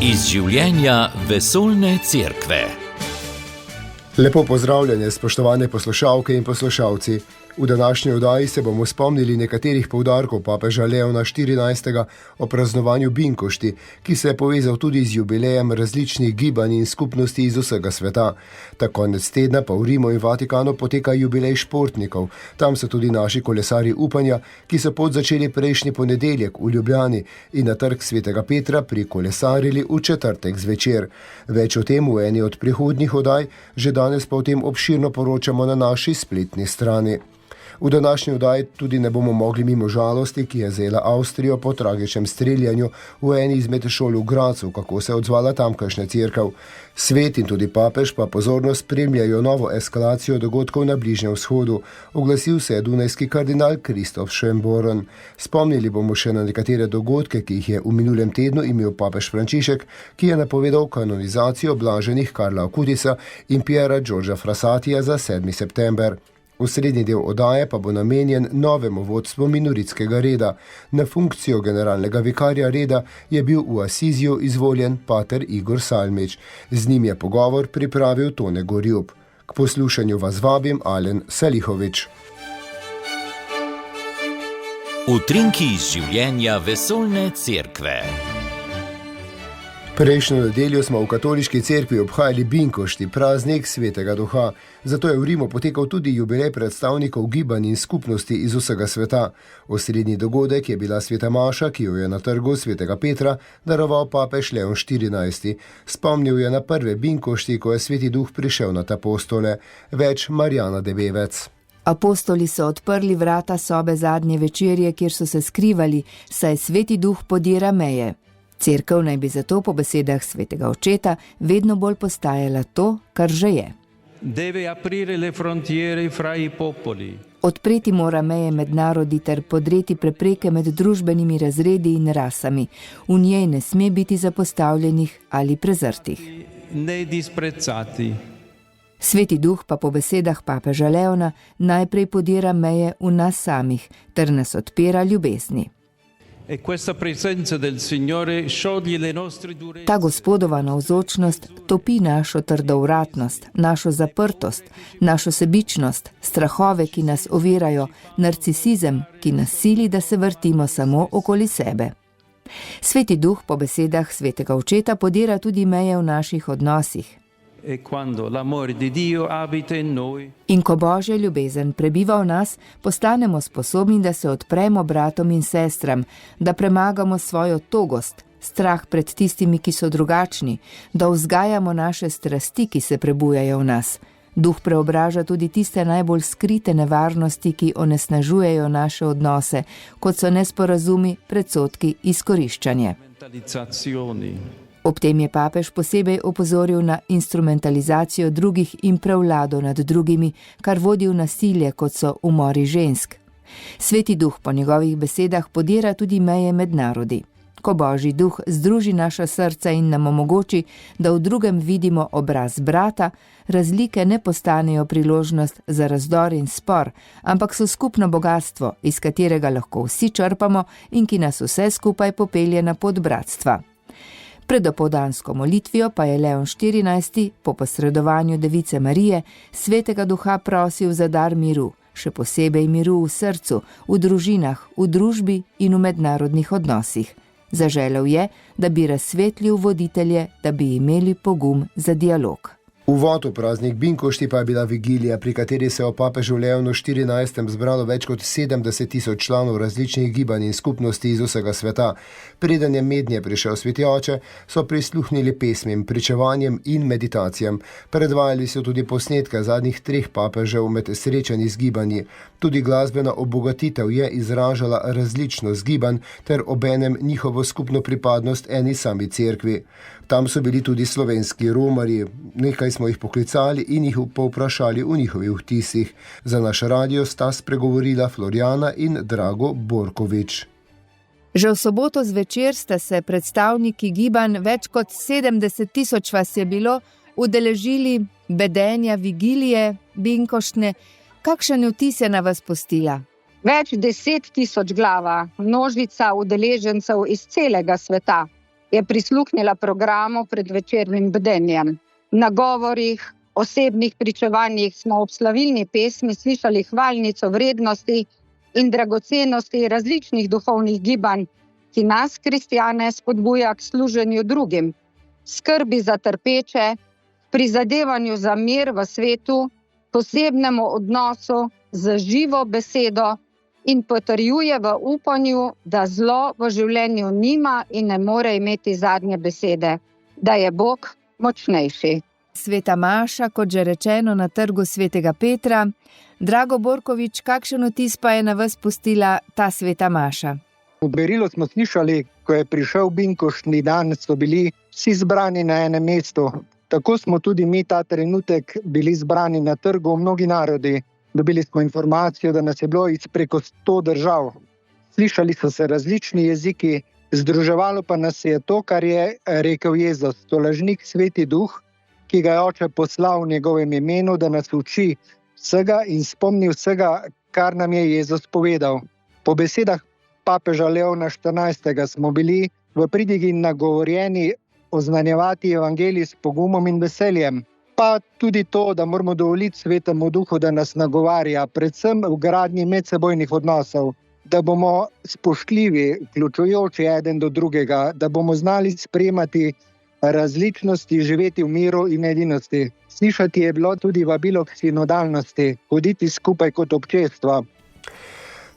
Iz življenja vesoljne cerkve. Lepo pozdravljanje, spoštovane poslušalke in poslušalci. V današnji oddaji se bomo spomnili nekaterih poudarkov papeža Leona XIV. O praznovanju Binkošti, ki se je povezal tudi z jubilejem različnih gibanj in skupnosti iz vsega sveta. Ta konec tedna pa v Rimu in Vatikanu poteka jubilej športnikov. Tam so tudi naši kolesarji upanja, ki so pot začeli prejšnji ponedeljek v Ljubljani in na trg Svetega Petra prikolesarili v četrtek zvečer. Več o tem v eni od prihodnjih oddaj, že danes pa o tem obširno poročamo na naši spletni strani. V današnji oddaji tudi ne bomo mogli mimo žalosti, ki je zajela Avstrijo po tragičnem streljanju v eni izmed šol v Grazu, kako se je odzvala tamkajšnja cerkev. Svet in tudi papež pa pozorno spremljajo novo eskalacijo dogodkov na Bližnjem vzhodu. Oglasil se je dunajski kardinal Kristof Schönborn. Spomnili bomo še na nekatere dogodke, ki jih je v minulem tednu imel papež Frančišek, ki je napovedal kanonizacijo blaženih Karla Akutisa in Piera Giorgia Frassatija za 7. september. Osrednji del oddaje pa bo namenjen novemu vodstvu minoritskega reda. Na funkcijo generalnega vikarja reda je bil v Asiziju izvoljen pater Igor Salmič. Z njim je pogovor pripravil Tone Gorjub. K poslušanju vas vabim Alen Salihovič. Utrinki iz življenja vesoljne cerkve. Prejšnjo nedeljo smo v katoliški cerkvi obhajali Binkošti, praznik Svetega Duha. Zato je v Rimu potekal tudi jubilej predstavnikov gibanj in skupnosti iz vsega sveta. Osrednji dogodek je bila sveta maša, ki jo je na trgu Svetega Petra daroval papež Leon XIV. Spomnil je na prve Binkošti, ko je Sveti Duh prišel nad apostole. Več Marjana Debevec. Apostoli so odprli vrata sobe zadnje večerje, kjer so se skrivali, saj Sveti Duh podira meje. Cerkev naj bi zato po besedah svetega očeta vedno bolj postajala to, kar že je. Odpreti mora meje med narodi ter podreti prepreke med družbenimi razredi in rasami. V njej ne sme biti zapostavljenih ali prezrtih. Sveti Duh pa po besedah papeža Leona najprej podira meje v nas samih ter nas odpira ljubezni. Ta Gospodova navzočnost topi našo trdovratnost, našo zaprtost, našo sebičnost, strahove, ki nas ovirajo, narcisizem, ki nas sili, da se vrtimo samo okoli sebe. Sveti Duh po besedah svetega očeta podira tudi meje v naših odnosih. In ko Božja ljubezen prebiva v nas, postanemo sposobni, da se odpremo bratom in sestram, da premagamo svojo togost, strah pred tistimi, ki so drugačni, da vzgajamo naše strasti, ki se prebujajo v nas. Duh preobraža tudi tiste najbolj skrite nevarnosti, ki onesnažujejo naše odnose, kot so nesporazumi, predsodki, izkoriščanje. Ob tem je papež posebej opozoril na instrumentalizacijo drugih in prevlado nad drugimi, kar vodi v nasilje, kot so umori žensk. Sveti Duh po njegovih besedah podira tudi meje med narodi. Ko Božji Duh združi naša srca in nam omogoči, da v drugem vidimo obraz brata, razlike ne postanejo priložnost za razdor in spor, ampak so skupno bogastvo, iz katerega lahko vsi črpamo in ki nas vse skupaj popelje na pot bratstva. Pred opoldansko molitvijo pa je Leon XIV po posredovanju Device Marije Svetega Duha prosil za dar miru, še posebej miru v srcu, v družinah, v družbi in v mednarodnih odnosih. Zaželel je, da bi razsvetlil voditelje, da bi imeli pogum za dialog. Uvod v praznik Binkošti pa je bila vigilija, pri kateri se je o papežu Leonu XIV. Zbralo več kot 70.000 članov različnih gibanj in skupnosti iz vsega sveta. Preden je mednje prišel Sveti Oče, so prisluhnili pesmim, pričevanjem in meditacijam. Predvajali so tudi posnetke zadnjih 3 papežev med srečanji z gibanji. Tudi glasbena obogatitev je izražala različnost gibanj ter obenem njihovo skupno pripadnost eni sami cerkvi. Tam so bili tudi slovenski romarji, nekaj smo jih poklicali in jih povprašali v njihovih vtisih. Za naš radio sta spregovorila Florjana in Drago Borkovič. Že v soboto zvečer sta se predstavniki gibanj, več kot 70.000 vas je bilo, udeležili bedenja vigilije Binkoštne. Kakšen vtis je na vas pustila? Več 10.000 glava, množica udeležencev iz celega sveta. je prisluhnila programu pred večernim bdenjem. Na govorih, osebnih pričevanjih smo ob slavilni pesmi slišali hvalnico vrednosti in dragocenosti različnih duhovnih gibanj, ki nas, kristjane, spodbuja k služenju drugim, skrbi za trpeče, prizadevanju za mir v svetu, posebnemu odnosu z živo besedo in potrjuje v upanju, da zlo v življenju nima in ne more imeti zadnje besede, da je Bog močnejši. Sveta maša, kot že rečeno, na trgu svetega Petra. Drago Borkovič, kakšen vtis pa je na vas pustila ta sveta maša? V berilu smo slišali, ko je prišel binkoštni dan, so bili vsi zbrani na enem mestu. Tako smo tudi mi ta trenutek bili zbrani na trgu, mnogi narodi. Dobili smo informacijo, da nas je bilo iz preko 100 držav. Slišali so se različni jeziki, združevalo pa nas je to, kar je rekel Jezus, tolažnik Sveti Duh, ki ga je Oče poslal v njegovem imenu, da nas uči vsega in spomni vsega, kar nam je Jezus povedal. Po besedah papeža Leona 14. smo bili v pridigi nagovorjeni oznanjevati evangelij s pogumom in veseljem. Pa tudi to, da moramo dovoliti Svetemu Duhu, da nas nagovarja, predvsem v gradnji medsebojnih odnosov, da bomo spoštljivi, vključujoči eden do drugega, da bomo znali sprejemati različnosti, živeti v miru in edinosti. Slišati je bilo tudi vabilo k sinodalnosti, hoditi skupaj kot občestvo.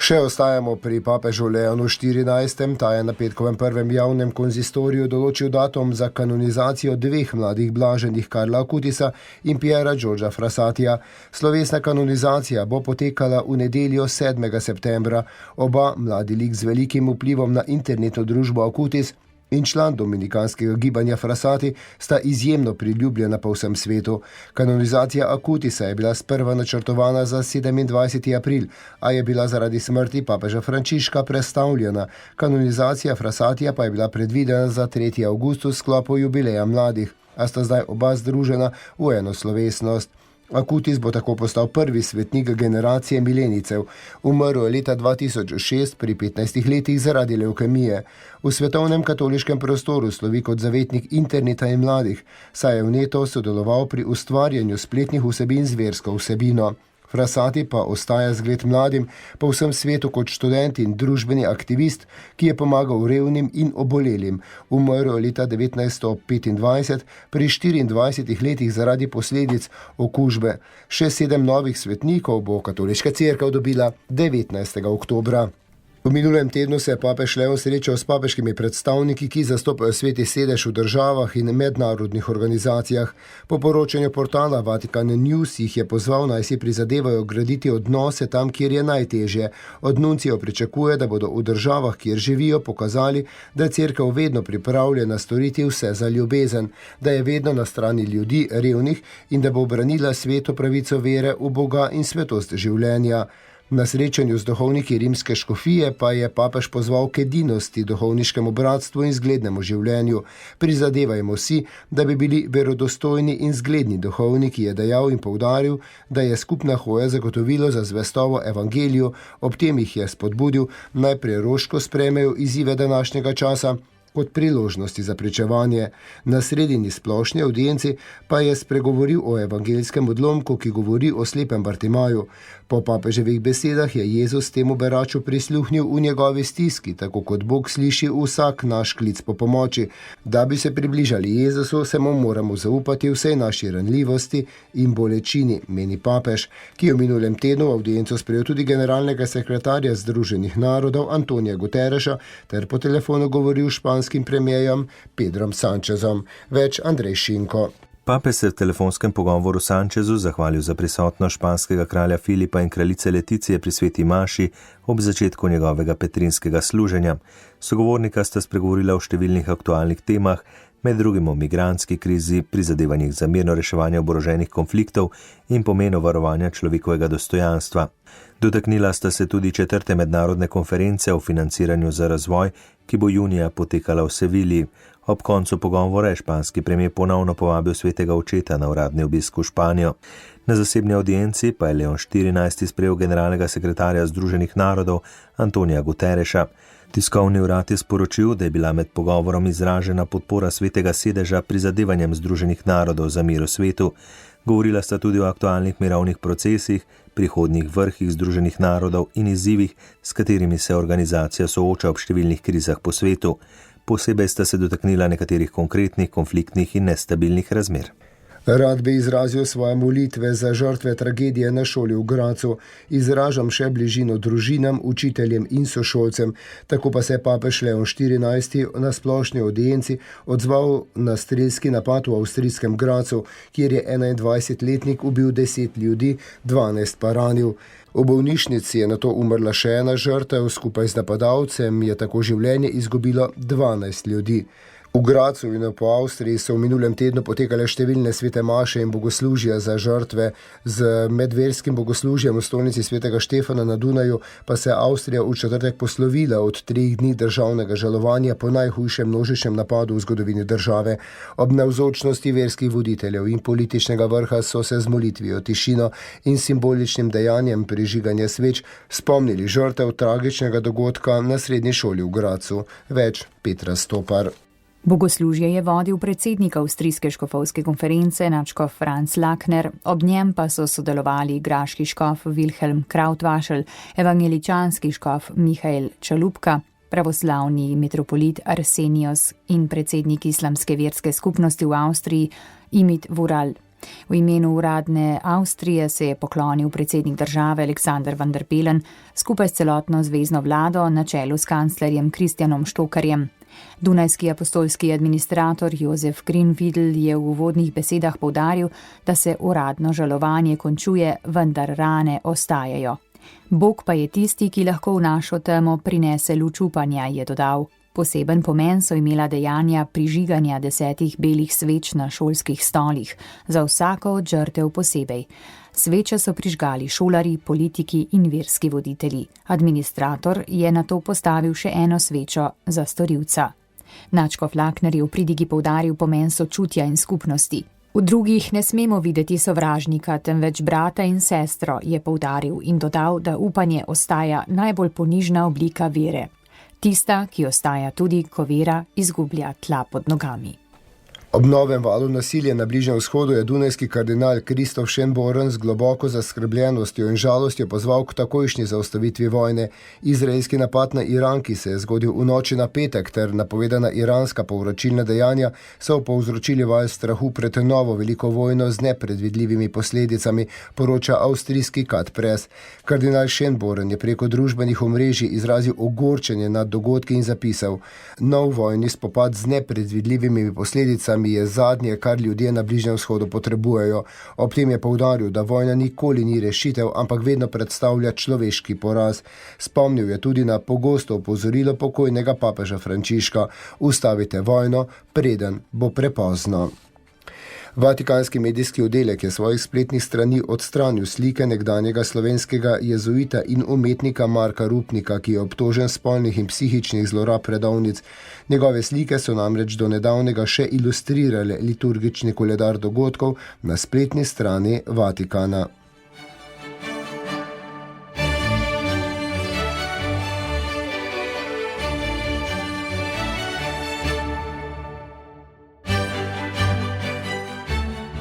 Še ostajamo pri papežu Leonu 14. Ta je na petkovem prvem javnem konzistoriju določil datum za kanonizacijo 2 mladih blaženih, Karla Akutisa in Piera Giorgia Frassatija. Slovesna kanonizacija bo potekala v nedeljo 7. septembra. Oba, mladi lik z velikim vplivom na internetno družbo Akutis in član dominikanskega gibanja Frassati, sta izjemno priljubljena po vsem svetu. Kanonizacija Akutisa je bila sprva načrtovana za 27. april, a je bila zaradi smrti papeža Frančiška prestavljena. Kanonizacija Frassatija pa je bila predvidena za 3. avgustus v sklopu jubileja mladih, a sta zdaj oba združena v eno slovesnost. Akutis bo tako postal prvi svetnik generacije milenicev. Umrl je leta 2006 pri 15 letih zaradi levkemije. V svetovnem katoliškem prostoru slovi kot zavetnik interneta in mladih, saj je vneto sodeloval pri ustvarjanju spletnih vsebin z versko vsebino. Frassati pa ostaja zgled mladim po vsem svetu kot študent in družbeni aktivist, ki je pomagal revnim in obolelim. Umrl leta 1925 pri 24 letih zaradi posledic okužbe. Še 7 novih svetnikov bo katoliška cerkev dobila 19. oktobra. V minulem tednu se je papež Leon srečal s papeškimi predstavniki, ki zastopajo Sveti sedež v državah in mednarodnih organizacijah. Po poročanju portala Vatican News jih je pozval, naj si prizadevajo graditi odnose tam, kjer je najtežje. Od nuncijev pričakuje, da bodo v državah, kjer živijo, pokazali, da je cerkev vedno pripravljena storiti vse za ljubezen, da je vedno na strani ljudi, revnih, in da bo branila sveto pravico vere v Boga in svetost življenja. Na srečanju z duhovniki rimske škofije pa je papež pozval k edinosti, duhovniškemu bratstvu in zglednemu življenju. Prizadevajmo si, da bi bili verodostojni in zgledni duhovniki, je dejal in poudaril, da je skupna hoja zagotovilo za zvestovo evangeliju, ob tem jih je spodbudil, naj preroško sprejmejo izzive današnjega časa kot priložnosti za pričevanje. Na sredini splošni avdienci pa je spregovoril o evangeljskem odlomku, ki govori o slepem Bartimaju. Po papeževih besedah je Jezus temu beraču prisluhnil v njegovi stiski, tako kot Bog sliši vsak naš klic po pomoči. Da bi se približali Jezusu, se mu moramo zaupati vsej naši ranljivosti in bolečini, meni papež, ki je v minulem tednu v avdienco sprejel tudi generalnega sekretarja Združenih narodov Antonija Guterreša ter po telefonu govoril španskim premierjem Pedrom Sanchezom. Več Andrej Šinko. Papež se v telefonskem pogovoru Sanchezu zahvalil za prisotnost španskega kralja Filipa in kraljice Leticije pri sveti maši ob začetku njegovega petrinskega služenja. Sogovornika sta spregovorila o številnih aktualnih temah, med drugim o migrantski krizi, prizadevanjih za mirno reševanje oboroženih konfliktov in pomenu varovanja človekovega dostojanstva. Dotaknila sta se tudi 4. mednarodne konference o financiranju za razvoj, ki bo junija potekala v Sevilji. Ob koncu pogovora je španski premijer ponovno povabil svetega očeta na uradni obisk v Španijo. Na zasebni audienci pa je Leon XIV sprejel generalnega sekretarja Združenih narodov Antonija Guterreša. Tiskovni urad je sporočil, da je bila med pogovorom izražena podpora svetega sedeža prizadevanjem Združenih narodov za mir v svetu. Govorila sta tudi o aktualnih mirovnih procesih, prihodnjih vrhih Združenih narodov in izzivih, s katerimi se organizacija sooča ob številnih krizah po svetu. Posebej sta se dotaknila nekaterih konkretnih, konfliktnih in nestabilnih razmer. Rad bi izrazil svoje molitve za žrtve tragedije na šoli v Gracu, izražam še bližino družinam, učiteljem in sošolcem, tako pa se je papež Leon XIV na splošni audienci odzval na strelski napad v avstrijskem Gracu, kjer je 21-letnik ubil 10 ljudi, 12 pa ranil. V bolnišnici je nato umrla še ena žrtev, skupaj z napadalcem je tako življenje izgubilo 12 ljudi. V Gracu in po Avstriji so v minulem tednu potekale številne svete maše in bogoslužja za žrtve. Z medverskim bogoslužjem v stolnici svetega Štefana na Dunaju pa se je Avstrija v četrtek poslovila od 3 dni državnega žalovanja po najhujšem množičnem napadu v zgodovini države. Ob navzočnosti verskih voditeljev in političnega vrha so se z molitvijo, tišino in simboličnim dejanjem prižiganja sveč spomnili žrtev tragičnega dogodka na srednji šoli v Gracu. Več Petra Stopar. Bogoslužje je vodil predsednik avstrijske škofovske konference nadškof Franz Lakner, ob njem pa so sodelovali graški škof Wilhelm Krautwaschel, evangeličanski škof Mihael Čalupka, pravoslavni metropolit Arsenios in predsednik islamske verske skupnosti v Avstriji Imit Vural. V imenu uradne Avstrije se je poklonil predsednik države Aleksander Van der Bellen skupaj s celotno zvezno vlado na čelu s kanclerjem Kristjanom Štokarjem. Dunajski apostolski administrator Jozef Grinvidl je v uvodnih besedah poudaril, da se uradno žalovanje končuje, vendar rane ostajajo. Bog pa je tisti, ki lahko v našo temo prinese luč upanja, je dodal. Poseben pomen so imela dejanja prižiganja 10 belih sveč na šolskih stolih, za vsako od žrtev posebej. Sveče so prižgali šolari, politiki in verski voditelji. Administrator je nato postavil še eno svečo za storilca. Nadškof Lakner je v pridigi poudaril pomen sočutja in skupnosti. V drugih ne smemo videti sovražnika, temveč brata in sestro, je poudaril in dodal, da upanje ostaja najbolj ponižna oblika vere. Tista, ki ostaja tudi, ko vera izgublja tla pod nogami. Ob novem valu nasilja na Bližnjem vzhodu je dunajski kardinal Kristof Schönborn z globoko zaskrbljenostjo in žalostjo pozval k takojšnji zaustavitvi vojne. Izraelski napad na Iran, ki se je zgodil v noči na petek, ter napovedana iranska povračilna dejanja so povzročili val strahu pred novo veliko vojno z nepredvidljivimi posledicami, poroča avstrijski Kat Press. Kardinal Schönborn je preko družbenih omrežij izrazil ogorčenje nad dogodki in zapisal: Nov vojni spopad z nepredvidljivimi posledicami je zadnje, kar ljudje na Bližnjem vzhodu potrebujejo. Ob tem je poudaril, da vojna nikoli ni rešitev, ampak vedno predstavlja človeški poraz. Spomnil je tudi na pogosto opozorilo pokojnega papeža Frančiška: ustavite vojno, preden bo prepozno. Vatikanski medijski oddelek je svojih spletnih strani odstranil slike nekdanjega slovenskega jezuita in umetnika Marka Rupnika, ki je obtožen spolnih in psihičnih zlorab redovnic. Njegove slike so namreč do nedavnega še ilustrirale liturgični koledar dogodkov na spletni strani Vatikana.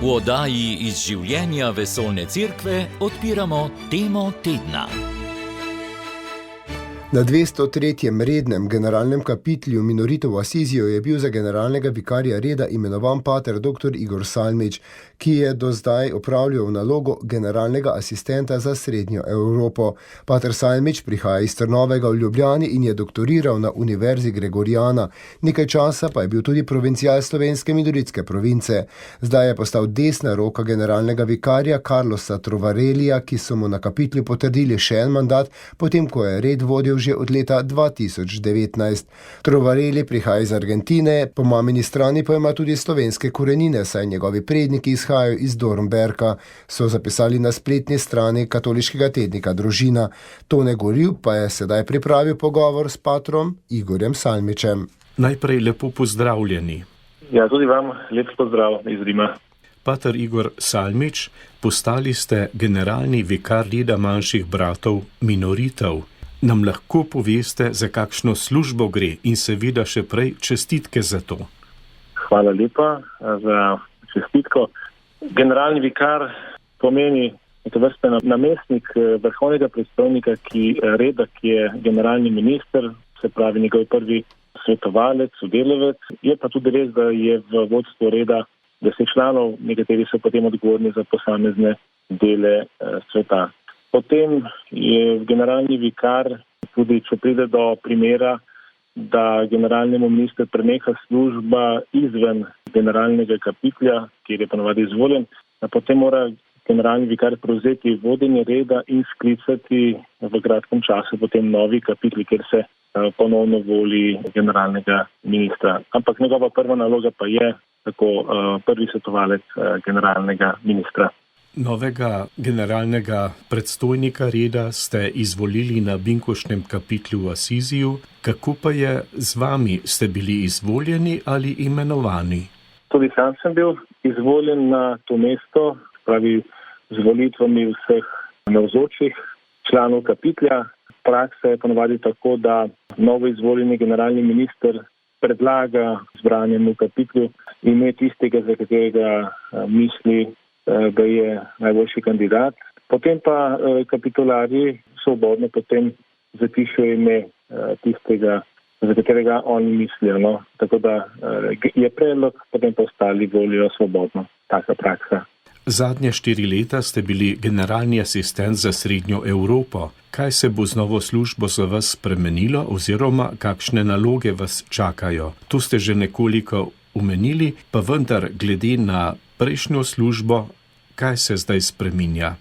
V oddaji iz življenja vesoljne cerkve odpiramo temo tedna. Na 203. rednem generalnem kapitlju Minoritev v Asiziju je bil za generalnega vikarja reda imenovan pater dr. Igor Salmič, ki je do zdaj opravljal nalogo generalnega asistenta za Srednjo Evropo. Pater Salmič prihaja iz Trnovega v Ljubljani in je doktoriral na Univerzi Gregoriana. Nekaj časa pa je bil tudi provincial slovenske minoritske province. Zdaj je postal desna roka generalnega vikarja Carlosa Trovarelija, ki so mu na kapitlju potrdili še en mandat, potem ko je red vodil že od leta 2019. Trovareli prihaja iz Argentine, po mamini strani pa ima tudi slovenske korenine, saj njegovi predniki izhajajo iz Dornberka, so zapisali na spletni strani katoliškega tednika Družina. Tone Gorjup pa je sedaj pripravil pogovor s patrom Igorjem Salmičem. Najprej lepo pozdravljeni. Ja, tudi vam lep pozdrav iz Rima. Pater Igor Salmič, postali ste generalni vikar reda manjših bratov minoritev. Nam lahko poveste, za kakšno službo gre in seveda še prej čestitke za to. Hvala lepa za čestitko. Generalni vikar pomeni neke vrste namestnik vrhovnega predstavnika reda, ki je generalni minister, se pravi njegov prvi svetovalec, sodelavec. Je pa tudi res, da je v vodstvu reda 10 članov, nekateri so potem odgovorni za posamezne dele sveta. Potem je generalni vikar, tudi če pride do primera, da generalnemu ministru preneha služba izven generalnega kapitlja, kjer je ponovadi izvoljen, potem mora generalni vikar prevzeti vodenje reda in sklicati v kratkem času potem novi kapitli, kjer se ponovno voli generalnega ministra. Ampak njegova prva naloga pa je tako prvi svetovalec generalnega ministra. Novega generalnega predstojnika reda ste izvolili na binkoštnem kapitlu v Asiziju. Kako pa je z vami? Ste bili izvoljeni ali imenovani? Tudi sam sem bil izvoljen na to mesto, pravi z volitvami vseh navzočih članov kapitlja. Praksa je ponovadi tako, da novo izvoljeni generalni minister predlaga zbranjemu kapitlju ime tistega, za katerega misli, da je najboljši kandidat. Potem pa kapitularji svobodno potem zapišejo ime tistega, za katerega oni mislijo. No? Tako da je predlog, potem pa ostali volijo svobodno. Taka praksa. Zadnje 4 leta ste bili generalni asistent za Srednjo Evropo. Kaj se bo z novo službo za vas spremenilo oziroma kakšne naloge vas čakajo? Tu ste že nekoliko omenili, pa vendar glede na prejšnjo službo, kaj se zdaj spreminja?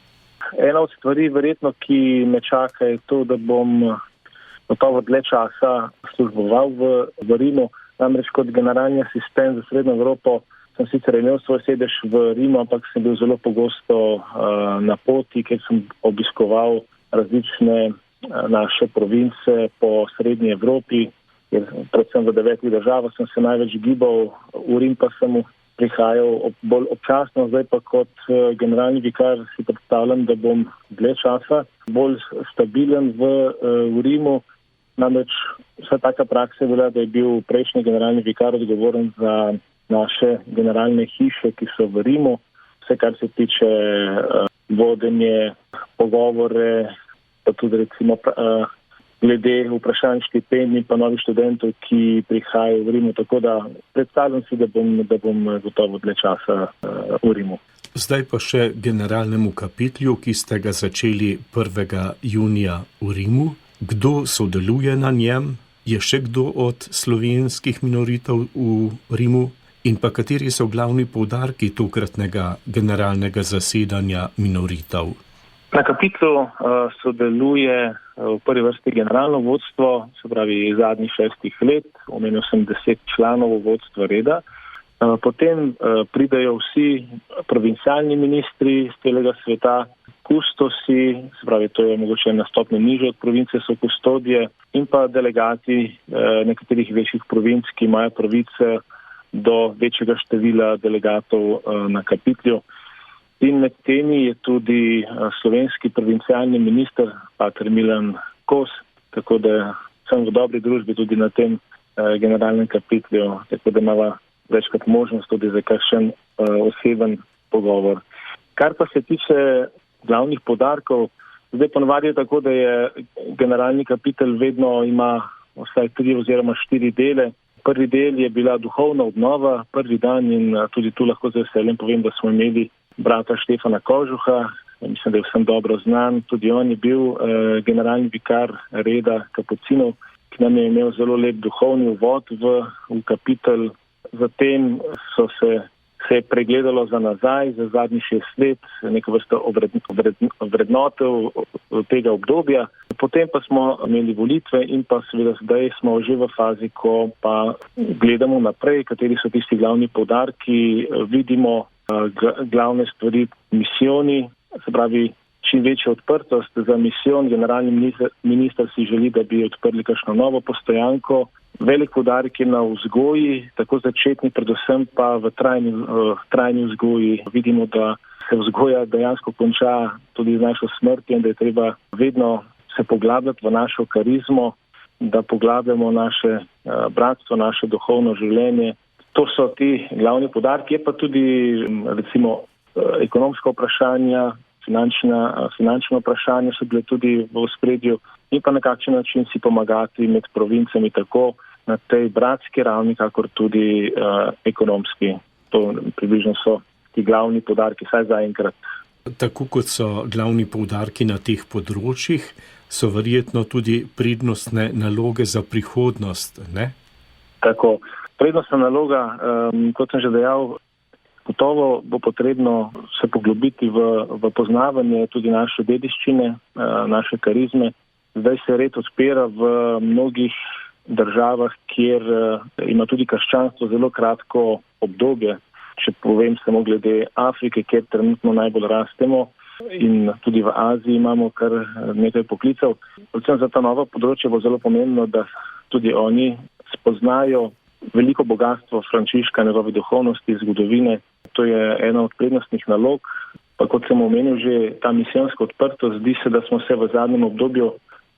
Ena od stvari verjetno, ki me čaka, je to, da bom gotovo dlje časa služboval v Rimu. Namreč kot generalni asistent za Srednjo Evropo sem sicer imel svoj sedež v Rimu, ampak sem bil zelo pogosto na poti, ker sem obiskoval različne naše province po Srednji Evropi. Predvsem v 9 državah sem se največ gibal, v Rim pa sem prihajal bolj občasno, zdaj pa kot generalni vikar si predstavljam, da bom dlje časa bolj stabilen v Rimu. Namreč vsa taka praksa je bila, da je bil prejšnji generalni vikar odgovoren za naše generalne hiše, ki so v Rimu, vse kar se tiče vodenje, pogovore, pa tudi recimo glede vprašanj štipendij pa novih študentov, ki prihajajo v Rimu, tako da predstavljam si, da bom gotovo dlje časa v Rimu. Zdaj pa še generalnemu kapitlju, ki ste ga začeli 1. junija v Rimu. Kdo sodeluje na njem? Je še kdo od slovenskih minoritev v Rimu? In pa kateri so glavni poudarki tokratnega generalnega zasedanja minoritev? Na kapitlu sodeluje v prvi vrsti generalno vodstvo, se pravi zadnjih 6 let, omenil sem 10 članov vodstva reda. Potem pridajo vsi provincialni ministri z celega sveta, kustosi, se pravi to je mogoče na stopnjo nižje od province, so kustodije in pa delegati nekaterih večjih provinc, ki imajo pravice do večjega števila delegatov na kapitlju. In med temi je tudi slovenski provincialni minister, pater Milan Kos, tako da sem v dobri družbi tudi na tem generalnem kapitlju, tako da imamo večkrat možnost tudi za kakšen oseben pogovor. Kar pa se tiče glavnih poudarkov, zdaj ponovadi je tako, da je generalni kapitel vedno ima vsaj 3 oziroma 4 dele. Prvi del je bila duhovna obnova, prvi dan in tudi tu lahko z veseljem povem, da smo imeli brata Štefana Kožuha, mislim, da je vsem dobro znan, tudi on je bil generalni vikar reda kapucinov, ki nam je imel zelo lep duhovni uvod v kapitel. Zatem se je pregledalo za nazaj, za zadnjih 6 let, neko vrsto vrednotev tega obdobja. Potem pa smo imeli volitve in pa seveda zdaj smo že v fazi, ko pa gledamo naprej, kateri so tisti glavni poudarki, vidimo glavne stvari misijoni, se pravi čim večja odprtost za misijon. Generalni minister si želi, da bi odprli kakšno novo postojanko. Velik poudarek je na vzgoji, tako začetni, predvsem pa v trajni vzgoji. Vidimo, da se vzgoja dejansko konča tudi z našo smrtjo in da je treba vedno se poglabljati v našo karizmo, da poglabljamo naše bratstvo, naše duhovno življenje. To so ti glavni poudarki, je pa tudi recimo ekonomska vprašanja, finančna vprašanja so bile tudi v ospredju in pa na kakšen način si pomagati med provincami tako na tej bratski ravni, kakor tudi ekonomski. To približno so ti glavni poudarki, saj zaenkrat. Tako kot so glavni poudarki na teh področjih, so verjetno tudi prednostne naloge za prihodnost, ne? Tako, prednostna naloga, kot sem že dejal, gotovo bo potrebno se poglobiti v poznavanje tudi naše dediščine, naše karizme. Zdaj se red odpira v mnogih državah, kjer ima tudi krščanstvo zelo kratko obdobje. Če povem samo glede Afrike, kjer trenutno najbolj rastemo, in tudi v Aziji imamo kar nekaj poklicev. Predvsem za ta nova področja bo zelo pomembno, da tudi oni spoznajo veliko bogatstvo Frančiška, njegove duhovnosti, zgodovine. To je ena od prednostnih nalog. Pa kot sem omenil že, ta misijonska odprtost, zdi se, da smo se v zadnjem obdobju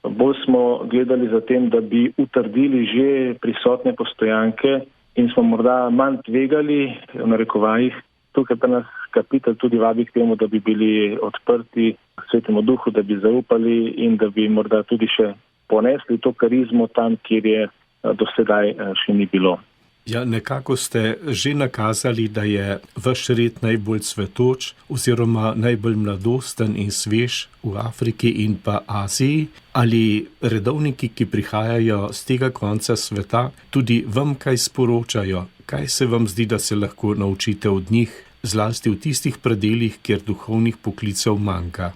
bolj smo gledali za tem, da bi utrdili že prisotne postojanke in smo morda manj tvegali, v narekovajih. Tukaj pa nas kapitel tudi vabi k temu, da bi bili odprti Svetemu Duhu, da bi zaupali in da bi morda tudi še ponesli to karizmo tam, kjer je do sedaj še ni bilo. Ja, nekako ste že nakazali, da je vaš red najbolj cvetoč oziroma najbolj mladosten in svež v Afriki in pa Aziji. Ali redovniki, ki prihajajo z tega konca sveta, tudi vam kaj sporočajo? Kaj se vam zdi, da se lahko naučite od njih, zlasti v tistih predelih, kjer duhovnih poklicev manjka?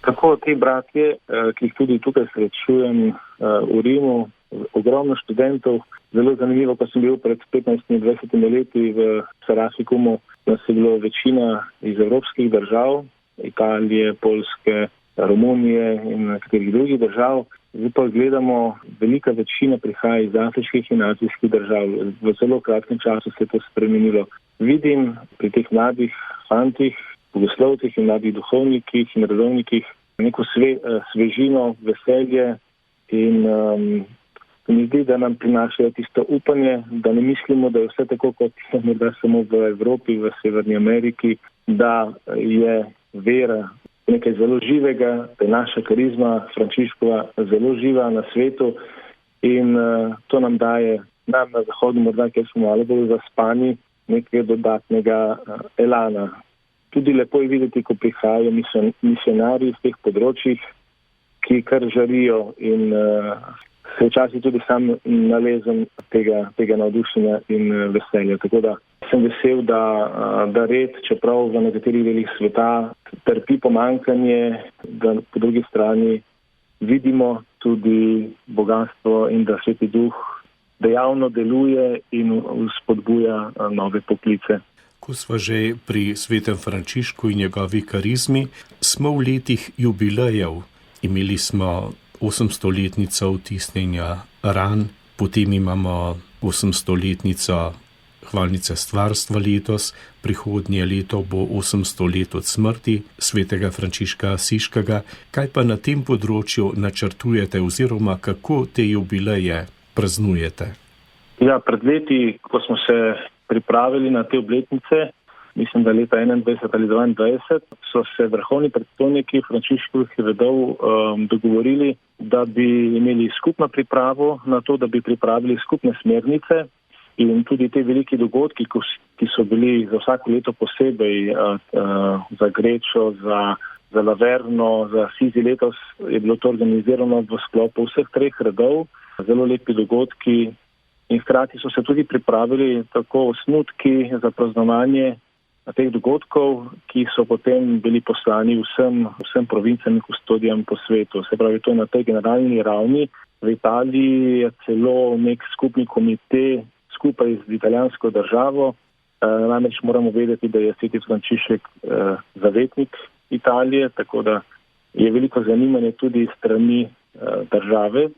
Tako ti bratje, ki jih tudi tukaj srečujem v Rimu, ogromno študentov. Zelo zanimivo, ko sem bil pred 15-20 leti v Sarasikumu, nas je bilo večina iz evropskih držav, Italije, Poljske, Romunije in nekaterih drugih držav. Zdaj pa gledamo, velika večina prihaja iz afriških in azijskih držav. V zelo kratkem času se je to spremenilo. Vidim pri teh mladih fantih, bogoslovcih in mladih duhovnikih in redovnikih neko svežino, veselje in mi zdi, da nam prinašajo tisto upanje, da ne mislimo, da je vse tako, kot je morda samo v Evropi, v Severni Ameriki, da je vera nekaj zelo živega, da je naša karizma Frančiškova zelo živa na svetu in to nam daje, nam na zahodu morda, kjer smo malo bolj zaspani, nekaj dodatnega elana. Tudi lepo je videti, ko prihajajo misionarji iz teh področjih, ki kar žarijo in se včasih tudi sam nalezem tega navdušenja in veselja. Tako da sem vesel, da red, čeprav v nekaterih delih sveta trpi pomanjkanje, da po drugi strani vidimo tudi bogatstvo in da Sveti Duh dejavno deluje in spodbuja nove poklice. Ko sva že pri svetem Frančišku in njegovi karizmi, smo v letih jubilejev. Imeli smo 800-letnico vtisnjenja ran, potem imamo 800-letnico hvalnice stvarstva letos, prihodnje leto bo 800 let od smrti svetega Frančiška Asiškega. Kaj pa na tem področju načrtujete oziroma kako te jubileje praznujete? Ja, pred leti, ko smo se pripravili na te obletnice, mislim, da leta 21 ali 22, so se vrhovni predstojniki Frančiškovih redov dogovorili, da bi imeli skupno pripravo na to, da bi pripravili skupne smernice in tudi te veliki dogodki, ki so bili za vsako leto posebej, za Grečo, za Laverno, za Sizi letos je bilo to organizirano v sklopu vseh treh redov, zelo lepi dogodki in hkrati so se tudi pripravili tako osnutki za praznovanje teh dogodkov, ki so potem bili poslani vsem provincam in kustodijam po svetu. Se pravi, to je na tej generalni ravni. V Italiji je celo nek skupni komite skupaj z italijansko državo. Namreč moramo vedeti, da je sveti Frančišek zavetnik Italije, tako da je veliko zanimanje tudi strani države.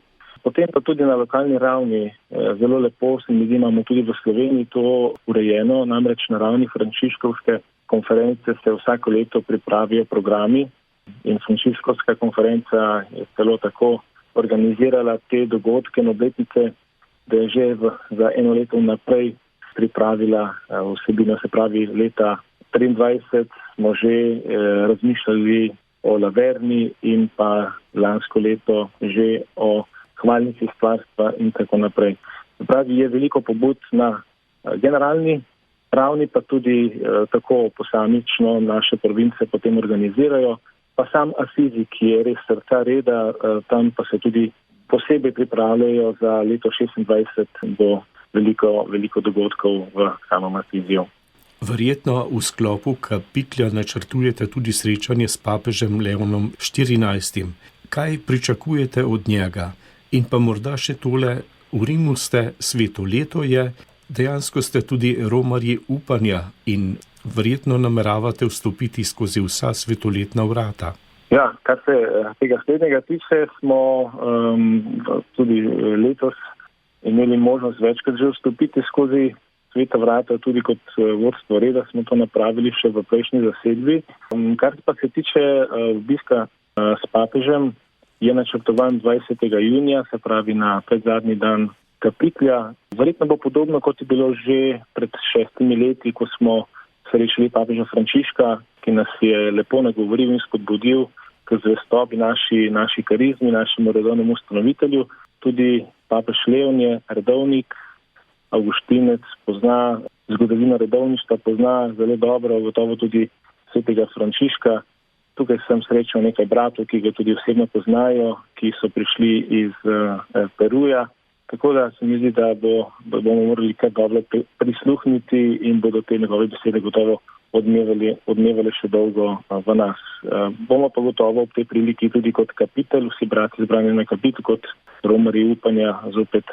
Potem pa tudi na lokalni ravni zelo lepo se mi zdi, imamo tudi v Sloveniji to urejeno, namreč na ravni frančiškovske konference se vsako leto pripravijo programi in frančiškovska konferenca je celo tako organizirala te dogodke in obletnice, da je že za eno leto naprej pripravila vsebino, se pravi leta 2023 smo že razmišljali o Laverni in pa lansko leto že o hvalnicih stvarstva in tako naprej. Pravi, je veliko pobud na generalni ravni, pa tudi tako posamično naše province potem organizirajo. Pa sam Asizi, ki je res srca reda, tam pa se tudi posebej pripravljajo za leto 2026 do veliko dogodkov v samem Asiziju. Verjetno v sklopu kapitlja načrtujete tudi srečanje s papežem Leonom XIV. Kaj pričakujete od njega? In pa morda še tole, v Rimu ste, sveto leto je, dejansko ste tudi romarji upanja in verjetno nameravate vstopiti skozi vsa svetoletna vrata. Ja, kar se tega slednjega tiče, smo tudi letos imeli možnost večkrat že vstopiti skozi sveta vrata, tudi kot vodstvo reda smo to napravili še v prejšnji zasedbi. Kar pa se tiče obiska s papežem, je načrtovan 20. junija, se pravi na predzadnji dan kapitlja. Verjetno bo podobno, kot je bilo že pred 6 leti, ko smo srečali papeža Frančiška, ki nas je lepo nagovoril in spodbudil k zvestobi naši karizmi, našemu redovnemu ustanovitelju. Tudi papež Leon je redovnik, avguštinec, pozna zgodovino redovništva, pozna zelo dobro, gotovo tudi svetega Frančiška. Tukaj sem srečal nekaj bratov, ki ga tudi osebno poznajo, ki so prišli iz Peruja. Tako da se mi zdi, da bomo morali kar dobro prisluhniti in bodo te njegove besede gotovo odmevali še dolgo v nas. Bomo pa gotovo ob tej priliki tudi kot kapitelj, vsi brati zbrani na kapitelj, kot romarji upanja zopet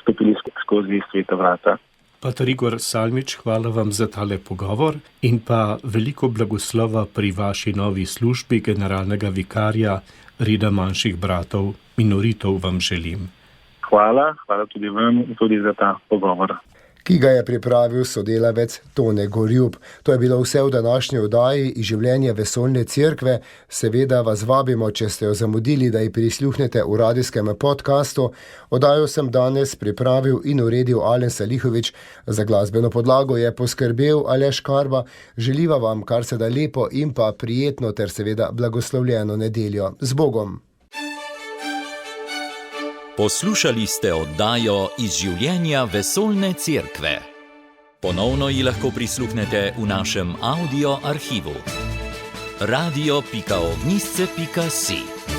stopili skozi sveta vrata. Pater Igor Salmič, hvala vam za tale pogovor in pa veliko blagoslova pri vaši novi službi generalnega vikarja reda manjših bratov minoritov vam želim. Hvala tudi vam in tudi za ta pogovor. Ki ga je pripravil sodelavec Tone Gorjub. To je bilo vse v današnji oddaji iz življenja Vesoljne cerkve. Seveda vas vabimo, če ste jo zamudili, da ji prisluhnete v radijskem podkastu. Oddajo sem danes pripravil in uredil Alen Salihovič. Za glasbeno podlago je poskrbel Aleš Karba. Želiva vam kar se da lepo in pa prijetno ter seveda blagoslovljeno nedeljo. Z Bogom! Poslušali ste oddajo iz življenja Vesoljne cerkve. Ponovno ji lahko prisluhnete v našem audio arhivu. radio.ognisce.si